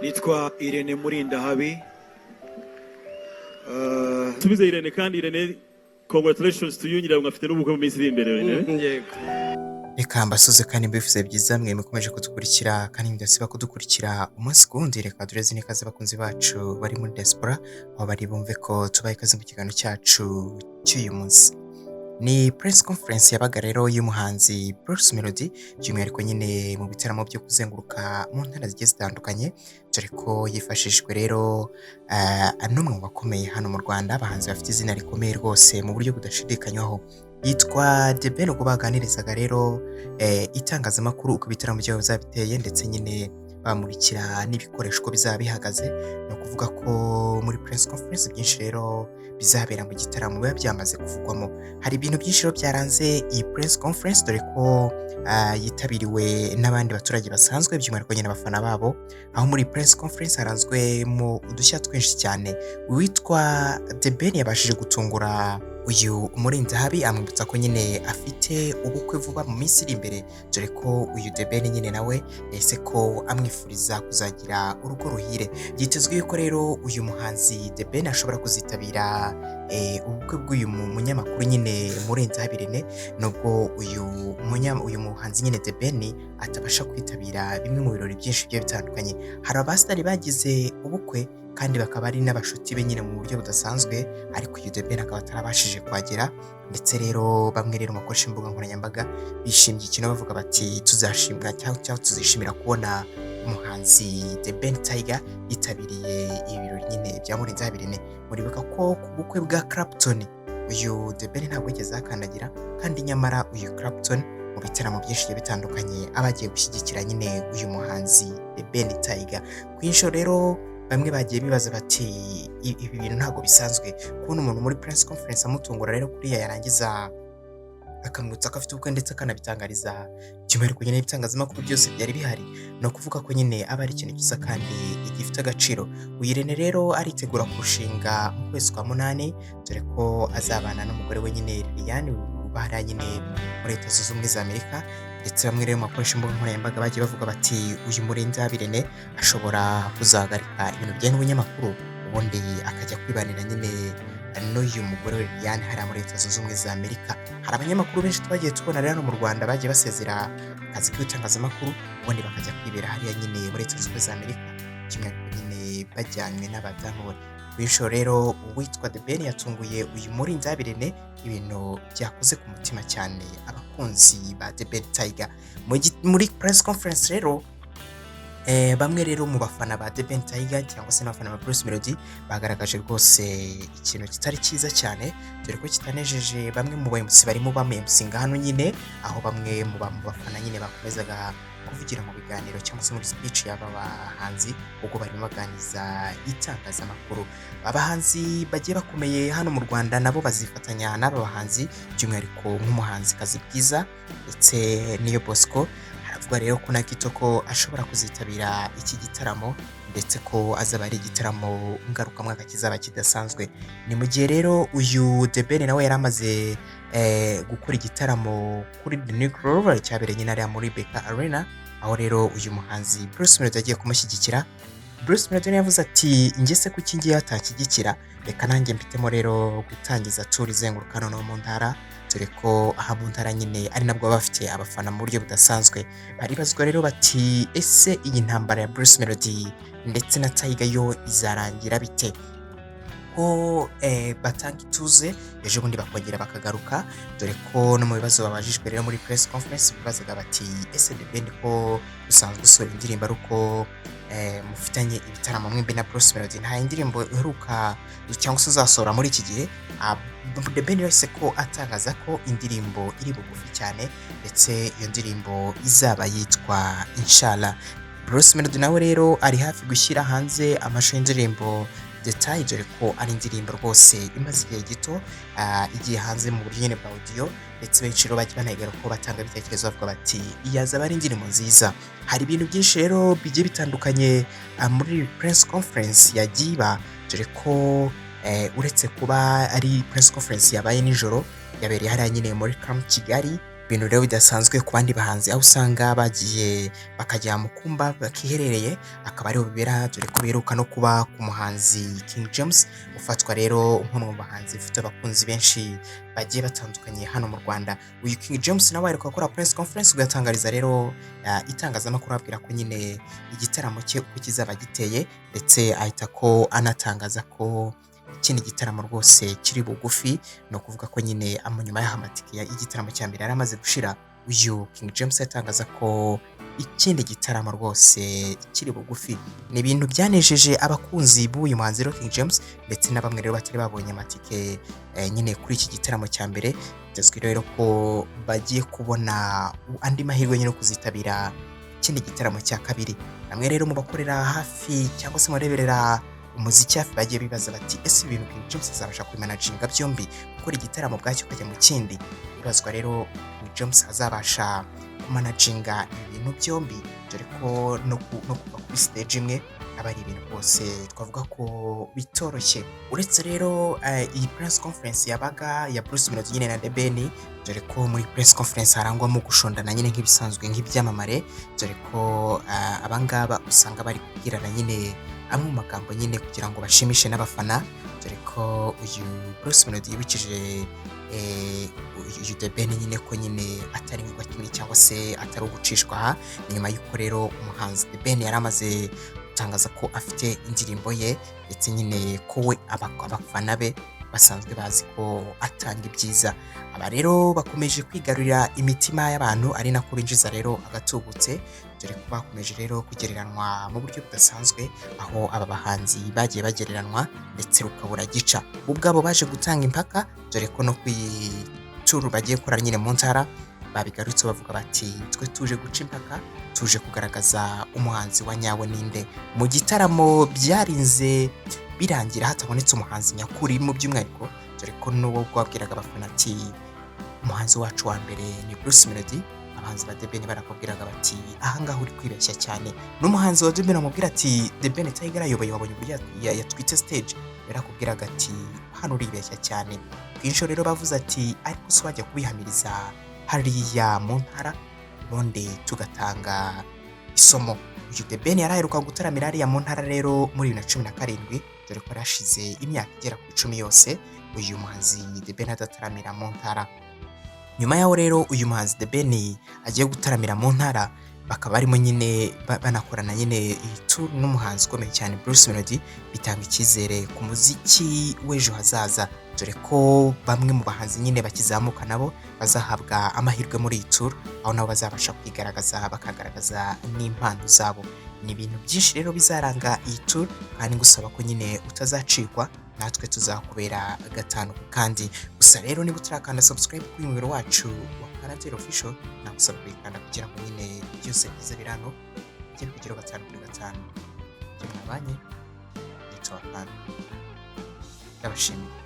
nitwa Irene Murindahabi. Tubize Irene kandi Irene, congratulations to you, ngira ngo afite n'ubukwe mu minsi iri imbere. Yego. Reka mbasuze kandi mbifuze byiza mwe mukomeje kudukurikira kandi mudasiba kudukurikira umunsi ku wundi. Reka dureze n'ikaze bakunzi bacu bari muri diaspora, aho bari bumve ko tubaye ikaze mu kiganiro cyacu cy'uyu munsi. Ni press conference yabaga rero y'umuhanzi Bruce Melody, by'umwihariko nyine mu bitaramo byo kuzenguruka mu ntara zigiye zitandukanye, dore ko yifashishwe rero n'umwe mu bakomeye hano mu Rwanda, abahanzi bafite izina rikomeye rwose mu buryo budashidikanywaho, yitwa The Ben. Ubwo baganirizaga rero itangazamakuru uko ibitaramo byabo bizabiteye, ndetse nyine bamurikira n'ibikoresho ko bizaba bihagaze. No kuvuga ko muri press conference byinshi rero bizabera mu gitaramo biba byamaze kuvugwamo. Hari ibintu byinshi rero byaranze iyi press conference, dore ko yitabiriwe n'abandi baturage basanzwe, by'umwihariko nyine abafana babo, aho muri press conference haranzwemo udushya twinshi cyane. Uwitwa The Ben yabashije gutungura uyu Murindahabi, amwibutsa ko nyine afite ubukwe vuba mu minsi iri imbere, dore ko uyu The Ben nyine nawe yahise ko amwifuriza kuzagira urugo ruhire. Byitezwe yuko rero uyu muhanzi The Ben ashobora kuzitabira ubukwe bw'uyu munyamakuru nyine Murindahabi Irene, nubwo uyu muhanzi nyine The Ben atabasha kwitabira bimwe mu birori byinshi bigiye bitandukanye. Hari abasitari bagize ubukwe kandi bakaba ari n'abashuti be nyine mu buryo budasanzwe, ariko uyu The Ben akaba atarabashije kuhagera. Ndetse rero bamwe rero bakoresha imbuga nkoranyambaga bishimiye ikintu, bavuga bati tuzashimira cyangwa tuzishimira kubona umuhanzi The Ben Tiger yitabiriye ibirori nyine bya Murindahabi Irene. Muribuka ko ku bukwe bwa Clapton uyu The Ben ntabwo yigeze akandagira, kandi nyamara uyu Clapton mu bitaramo byinshi bitandukanye abagiye gushyigikira nyine uyu muhanzi The Ben Tiger. Ku inshuro rero bamwe bagiye bibaza bati ibi bintu ntabwo bisanzwe kubona umuntu muri press conference amutungura rero kuriya, yarangiza akamwutsa ko afite ubukwe ndetse akanabitangariza by'umwihariko nyine ibitangazamakuru byose byari bihari. No kuvuga ko nyine aba ari ikintu cyiza kandi gifite agaciro. Uyu Irene rero aritegura kurushinga mu kwezi kwa munani, dore ko azabana n'umugore we nyine Liliane bahara nyine muri Leta Zunze Ubumwe za Amerika. Ndetse bamwe rero bakoresha imbuga nkoranyambaga bagiye bavuga bati uyu Murindahabi Irene ashobora kuzahagarika ibintu bijyanye n'ubunyamakuru, ubundi akajya kwibanira nyine n'uyu mugore we Liliane hariya muri Leta Zunze Ubumwe za Amerika. Hari abanyamakuru benshi twagiye tubona rero mu Rwanda bagiye basezera akazi k'itangazamakuru, ubundi bakajya kwibera hariya nyine muri Leta Zunze Ubumwe za Amerika, by'umwihariko nyine bajyanywe n'abadamu be. Bityo rero uwitwa The Ben yatunguye uyu Murindahabi Irene, ibintu byakoze ku mutima cyane abakunzi ba The Ben Tiger. Muri press conference rero bamwe rero mu bafana ba The Ben Tiger cyangwa se n'abafana ba Bruce Melody bagaragaje rwose ikintu kitari cyiza cyane, dore ko kitanejeje bamwe mu baMC barimo bamuMCinga hano nyine, aho bamwe mu bafana nyine bakomezaga kuvugira mu biganiro cyangwa se muri speech y'aba bahanzi ubwo barimo baganiza itangazamakuru. Abahanzi bagiye bakomeye hano mu Rwanda nabo bazifatanya n'aba bahanzi, by'umwihariko nk'umuhanzi kazi Bwiza ndetse n'iyo Bosco. Haravuga rero ko na Kitoko ashobora kuzitabira iki gitaramo, ndetse ko azaba ari igitaramo ngarukamwaka kizaba kidasanzwe. Ni mu gihe rero uyu The Ben nawe yaramaze gukora igitaramo kuri The New Groove cyabereye nyine ariya muri Beka Arena, aho rero uyu muhanzi Bruce Melody agiye kumushyigikira. Bruce Melody yavuze ati ngese kuki ngiye atakigikira, reka nanjye mbitemo rero gutangiza tour izenguruka no mu ntara, dore ko aha mu ntara nyine ari nabwo bafite abafana mu buryo budasanzwe. Baribazwa rero bati ese iyi ntambara ya Bruce Melody ndetse na Tiger yo izarangira bite, ko batanga ituze ejo bundi bakongera bakagaruka, dore ko no mu bibazo babajijwe rero muri press conference bibazaga bati ese The Ben ko usanzwe usohora indirimbo ari uko mufitanye ibitaramo mwembi na Bruce Melody, nta indirimbo iheruka cyangwa se uzasohora muri iki gihe. The Ben yose ko atangaza ko indirimbo iri bugufi cyane, ndetse iyo ndirimbo izaba yitwa Inshallah. Bruce Melody nawe rero ari hafi gushyira hanze amashusho y'indirimbo detail, dore ko ari indirimbo rwose imaze igihe gito igiye hanze mu buryo nyine bwa audio, ndetse benshi rero bagiye banayigara ko batanga ibitekerezo bavuga bati iyazaba ari indirimbo nziza. Hari ibintu byinshi rero bigiye bitandukanye muri press conference yagiye iba, dore ko uretse kuba ari press conference yabaye nijoro, yabereye hariya nyine muri Camp Kigali, ibintu rero bidasanzwe ku bandi bahanzi aho usanga bagiye bakajya mu kumba bakiherereye akaba ariho bibera, dore ko biheruka no kuba ku muhanzi King James ufatwa rero nk'umwe mu bahanzi bafite abakunzi benshi bagiye batandukanye hano mu Rwanda. Uyu King James nawe aheruka gukora press conference ugatangariza rero itangazamakuru ababwira ko nyine igitaramo cye uko kizaba giteye, ndetse ahita ko anatangaza ko ikindi gitaramo rwose kiri bugufi, no kuvuga ko nyine nyuma y'aho amatike y'igitaramo cya mbere yari amaze gushira, uyu King James yatangaza ko ikindi gitaramo rwose kiri bugufi. Ni ibintu byanejeje abakunzi b'uyu muhanzi rero King James, ndetse na bamwe rero batari babonye amatike nyine kuri iki gitaramo cya mbere, byazwi rero ko bagiye kubona andi mahirwe nyine kuzitabira ikindi gitaramo cya kabiri. Bamwe rero mu bakorera hafi cyangwa se mureberera umuziki hafi bagiye bibaza bati ese ibintu King James azabasha kubimanaginga byombi, gukora igitaramo bwacyo ukajya mu kindi. Bibazwa rero King James azabasha kumanaginga ibintu byombi, dore ko no kuva kuri stage imwe aba ari ibintu rwose twavuga ko bitoroshye. Uretse rero iyi press conference yabaga ya Bruce Melody nyine na The Ben, dore ko muri press conference harangwamo gushondana nyine nk'ibisanzwe nk'ibyamamare, dore ko abangaba usanga bari kubwirana nyine amwe mu magambo nyine kugira ngo bashimishe n'abafana, dore ko uyu Bruce Melody yibukije uyu The Ben nyine ko nyine atari ngwa kimwe cyangwa se atari ugucishwa aha, nyuma y'uko rero umuhanzi The Ben yari amaze gutangaza ko afite indirimbo ye, ndetse nyine ko we abafana be basanzwe bazi ko atanga ibyiza. Aba rero bakomeje kwigarurira imitima y'abantu, ari nako binjiza rero agatubutse, dore ko bakomeje rero kugereranwa mu buryo budasanzwe, aho aba bahanzi bagiye bagereranwa ndetse rukabura gica. Bo ubwabo baje gutanga impaka, dore ko no kwituru bagiye gukora nyine mu ntara babigarutse bavuga bati twe tuje guca impaka, tuje kugaragaza umuhanzi wa nyawe ninde. Mu gitaramo byarinze birangira hatabonetse umuhanzi nyakuri mu by'umwihariko, dore ko n'uwo bwabwiraga abafana ati umuhanzi wacu wa mbere ni Bruce Melody. Abahanzi ba The Ben barakubwiraga bati ahangaha uri kwibeshya cyane. N'umuhanzi wa The Ben amubwira ati The Ben Tiger ayoboye, wabonye uburyo yatwitse stage, barakubwiraga ati hano uribeshya cyane. Kwinshi rero bavuze ati ariko se wajya kubihamiriza hariya mu ntara ubundi tugatanga isomo. Uyu The Ben yaraheruka gutaramira hariya mu ntara rero muri 2017, dore ko yarashize imyaka igera ku 10 yose uyu muhanzi The Ben adataramira mu ntara. Nyuma yaho rero uyu muhanzi The Ben agiye gutaramira mu ntara, bakaba barimo nyine banakorana nyine tour n'umuhanzi ukomeye cyane Bruce Melody, bitanga icyizere ku muziki w'ejo hazaza, dore ko bamwe mu bahanzi nyine bakizamuka nabo bazahabwa amahirwe muri iyi tour, aho nabo bazabasha kwigaragaza bakagaragaza n'impano zabo. Ni ibintu byinshi rero bizaranga iyi tour, kandi ngusaba ko nyine utazacikwa, natwe tuzakubera gatanu kandi. Gusa rero niba utarakanda subscribe kuri umuyoboro wacu wa Canal Official, nagusaba kuyikanda kugira ngo nyine byose bize birano bigere kugera gatanu kuri gatanu. Mwabanye ndetse wapana ndabashimiye.